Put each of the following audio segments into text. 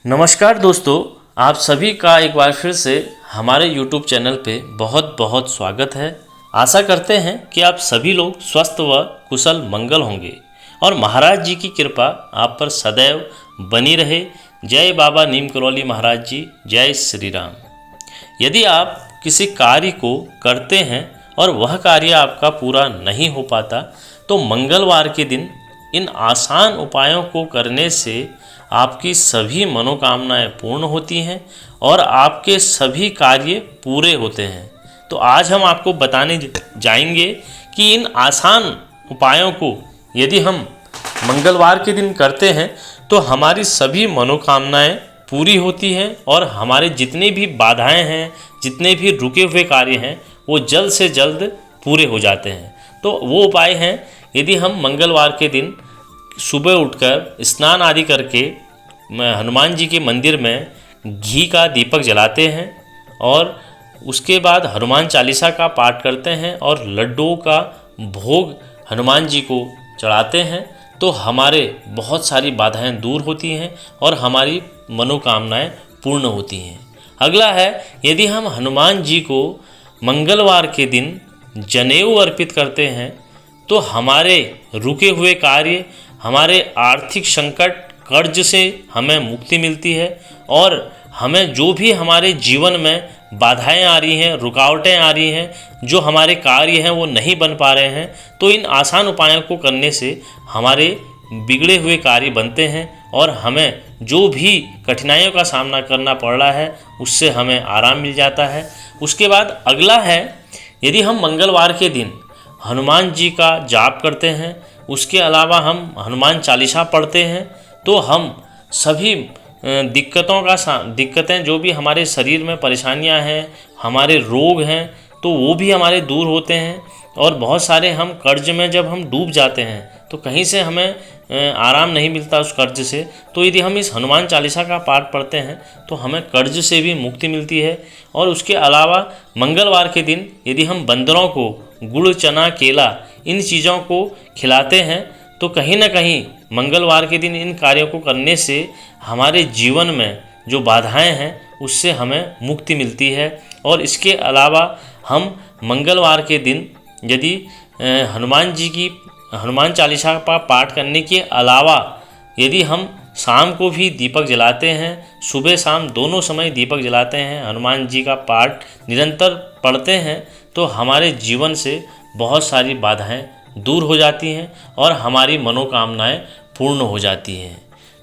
नमस्कार दोस्तों, आप सभी का एक बार फिर से हमारे YouTube चैनल पे बहुत बहुत स्वागत है। आशा करते हैं कि आप सभी लोग स्वस्थ व कुशल मंगल होंगे और महाराज जी की कृपा आप पर सदैव बनी रहे। जय बाबा नीम करौली महाराज जी, जय श्री राम। यदि आप किसी कार्य को करते हैं और वह कार्य आपका पूरा नहीं हो पाता तो मंगलवार के दिन इन आसान उपायों को करने से आपकी सभी मनोकामनाएं पूर्ण होती हैं और आपके सभी कार्य पूरे होते हैं। तो आज हम आपको बताने जाएंगे कि इन आसान उपायों को यदि हम मंगलवार के दिन करते हैं तो हमारी सभी मनोकामनाएं पूरी होती हैं और हमारे जितने भी बाधाएं हैं, जितने भी रुके हुए कार्य हैं, वो जल्द से जल्द पूरे हो जाते हैं। तो वो उपाय हैं, यदि हम मंगलवार के दिन सुबह उठकर स्नान आदि करके हनुमान जी के मंदिर में घी का दीपक जलाते हैं और उसके बाद हनुमान चालीसा का पाठ करते हैं और लड्डुओं का भोग हनुमान जी को चढ़ाते हैं, तो हमारे बहुत सारी बाधाएं दूर होती हैं और हमारी मनोकामनाएं पूर्ण होती हैं। अगला है, यदि हम हनुमान जी को मंगलवार के दिन जनेऊ अर्पित करते हैं तो हमारे रुके हुए कार्य, हमारे आर्थिक संकट, कर्ज से हमें मुक्ति मिलती है और हमें जो भी हमारे जीवन में बाधाएं आ रही हैं, रुकावटें आ रही हैं, जो हमारे कार्य हैं वो नहीं बन पा रहे हैं, तो इन आसान उपायों को करने से हमारे बिगड़े हुए कार्य बनते हैं और हमें जो भी कठिनाइयों का सामना करना पड़ रहा है उससे हमें आराम मिल जाता है। उसके बाद अगला है, यदि हम मंगलवार के दिन हनुमान जी का जाप करते हैं, उसके अलावा हम हनुमान चालीसा पढ़ते हैं, तो हम सभी दिक्कतें जो भी हमारे शरीर में परेशानियां हैं, हमारे रोग हैं, तो वो भी हमारे दूर होते हैं। और बहुत सारे हम कर्ज में जब हम डूब जाते हैं तो कहीं से हमें आराम नहीं मिलता उस कर्ज से, तो यदि हम इस हनुमान चालीसा का पाठ पढ़ते हैं तो हमें कर्ज से भी मुक्ति मिलती है। और उसके अलावा मंगलवार के दिन यदि हम बंदरों को गुड़, चना, केला इन चीज़ों को खिलाते हैं तो कहीं ना कहीं मंगलवार के दिन इन कार्यों को करने से हमारे जीवन में जो बाधाएं हैं उससे हमें मुक्ति मिलती है। और इसके अलावा हम मंगलवार के दिन यदि हनुमान चालीसा का पाठ करने के अलावा यदि हम शाम को भी दीपक जलाते हैं, सुबह शाम दोनों समय दीपक जलाते हैं, हनुमान जी का पाठ निरंतर पढ़ते हैं, तो हमारे जीवन से बहुत सारी बाधाएं दूर हो जाती हैं और हमारी मनोकामनाएं पूर्ण हो जाती हैं।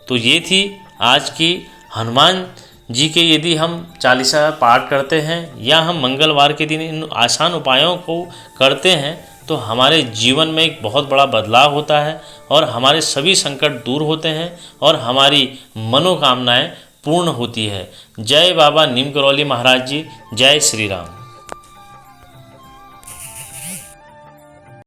तो ये थी आज की हनुमान जी के यदि हम चालीसा पाठ करते हैं या हम मंगलवार के दिन इन आसान उपायों को करते हैं तो हमारे जीवन में एक बहुत बड़ा बदलाव होता है और हमारे सभी संकट दूर होते हैं और हमारी मनोकामनाएं पूर्ण होती है। जय बाबा नीम करौली महाराज जी, जय श्री राम।